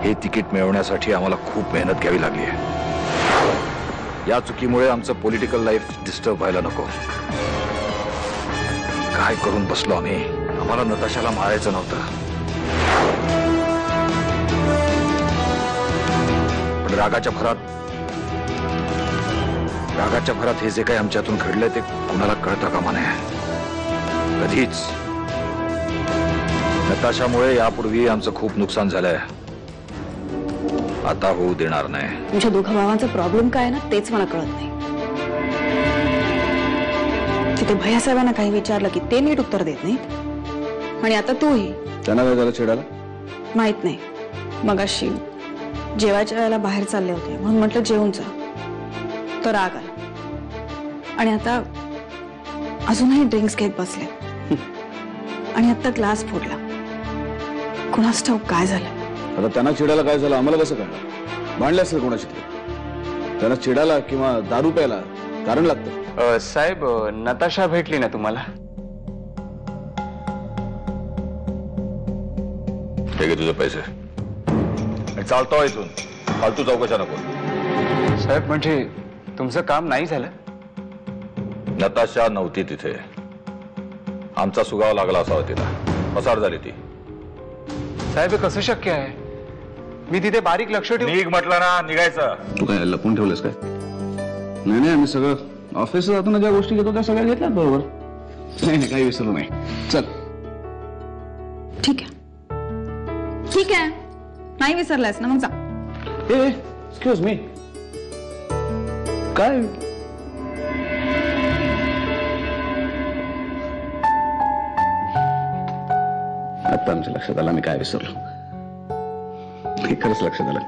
हे तिकीट मिळवण्यासाठी आम्हाला खूप मेहनत घ्यावी लागली आहे। या चुकीमुळे आमचं पॉलिटिकल लाईफ डिस्टर्ब व्हायला नको। काय करून बसलो आम्ही? आम्हाला नताशाला मारायचं नव्हतं, पण रागाच्या भरात हे जे काही आमच्यातून घडलंय ते कुणाला कळतं कामा नये कधीच। नताशामुळे यापूर्वी आमचं खूप नुकसान झालंय, आता होऊ देणार नाही। तुमच्या दोघा भावांचा प्रॉब्लेम काय ना तेच मला कळत नाही। तिथे भैयासाहेबांना काही विचारलं की ते नीट उत्तर देत नाहीत, आणि आता तूही। त्यांना काय झालं चिडायला? माहित नाही, मगाशी जेवायच्या वेळेला बाहेर चालले होते म्हणून म्हटलं जेवून जा, तर राग आला आणि आता अजूनही ड्रिंक्स घेत बसले आणि आता ग्लास फोडला। कुणास ठाऊक काय झालं? आता त्यांना चिडायला काय झालं आम्हाला कसं कळणार? भांडले असेल कोणाशी तरी। त्यांना चिडायला किंवा दारू प्यायला कारण लागतं। साहेब, नताशा भेटली ना तुम्हाला? हे घे तुझे पैसे, चालतो इथून, फालतू चौकशा नको। साहेब, म्हणजे तुमचं काम नाही झालं? नताशा नव्हती तिथे, आमचा सुगाव लागला असावा तिला, पसार झाली ती। साहेब, हे कसं शक्य आहे? मी तिथे बारीक लक्ष ठेवून। निघ म्हटलं ना, निघायचं। तू काय लपून ठेवलंस काय? नाही नाही, आम्ही सगळं ऑफिसला जाताना ज्या गोष्टी घेतो त्या सगळ्या घेतल्यात बरोबर। नाही नाही, काही विसरलो नाही। चल ठीक आहे, ठीक आहे, नाही विसरलास ना, मग जा। एक्सक्यूज मी, काय आता आमच्या लक्षात आलं मी काय विसरलो। खरंच लक्षात आलं,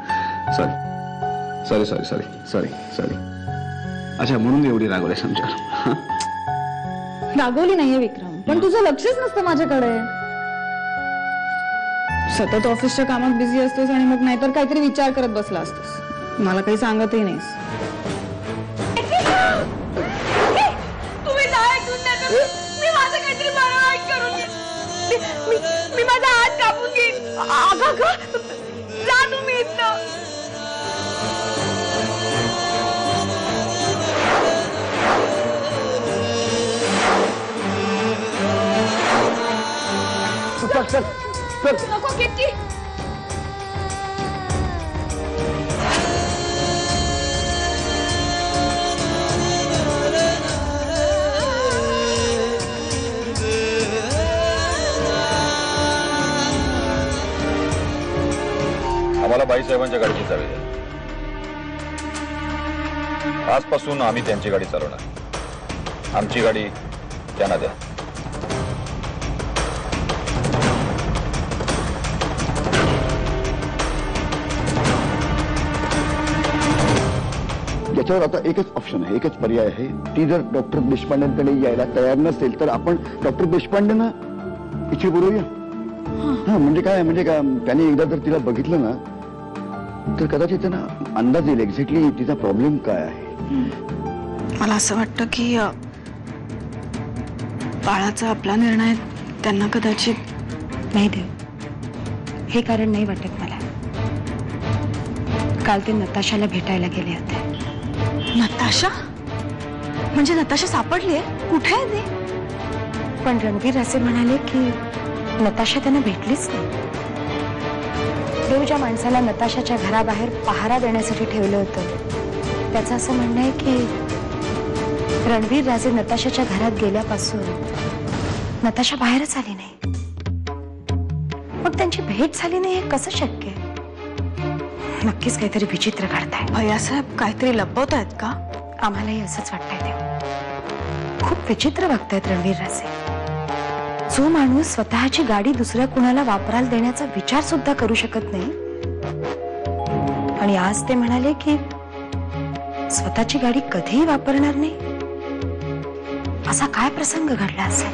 sorry sorry sorry sorry sorry. अच्छा, म्हणून एवढी रागवलेस आमच्यावर? रागवली नाहीये विक्रम, पण तुझं लक्षच नसतं माझ्याकडे। सतत ऑफिसच्या कामात बिझी असतोस आणि मग नाहीतर काहीतरी विचार करत बसला असतोस, मला काही सांगतही नाहीस। तुम्ही नाही ऐकून देत, मी माझं काहीतरी बरं करून घेईन, मी माझा हात कापून घेईन। अगं जा तुम्ही इथं। नको किट्टी, आम्हाला बाईसाहेबांच्या गाडीची चावी द्या। आजपासून आम्ही त्यांची गाडी चालवणार, आमची गाडी त्यांना द्या। याच्यावर आता एकच ऑप्शन आहे, एकच पर्याय आहे। ती जर डॉक्टर देशपांडेंकडे यायला तयार नसेल तर आपण डॉक्टर देशपांडेंना इथे बोलवूया। हा, म्हणजे काय, म्हणजे काय, त्यांनी एकदा जर तिला बघितलं ना तर कदाचित त्यांना अंदाज येईल एक्झॅक्टली तिचा प्रॉब्लेम काय आहे। मला असं वाटतं की बाळाचा आपला निर्णय त्यांना कदाचित नाही देव, हे कारण नाही वाटत मला। काल ते नताशाला भेटायला गेले होते। नताशा? म्हणजे नताशा सापडली आहे? कुठे आहे ती? पण रणवीर असे म्हणाले की नताशा त्यांना भेटलीच नाही। देव ज्या माणसाला नताशाच्या घराबाहेर पहारा देण्यासाठी ठेवलं होतं त्याचं असं म्हणणं आहे की रणवीर राजे नताशाच्या घरात गेल्यापासून नताशा बाहेरच आली नाही। मग त्यांची भेट झाली नाही हे कसं शक्य आहे? नक्कीच काहीतरी विचित्र घडतंय। भैयासाहेब काहीतरी लपवतायत का? आम्हालाही असंच वाटतंय देव। खूप विचित्र वागतायत रणवीर राजे। जो माणूस स्वतःची गाडी दुसऱ्या कुणाला वापरायला देण्याचा विचार सुद्धा करू शकत नाही, आणि आज ते म्हणाले की स्वतःची गाडी कधीही वापरणार नाही। असा काय प्रसंग घडला असेल?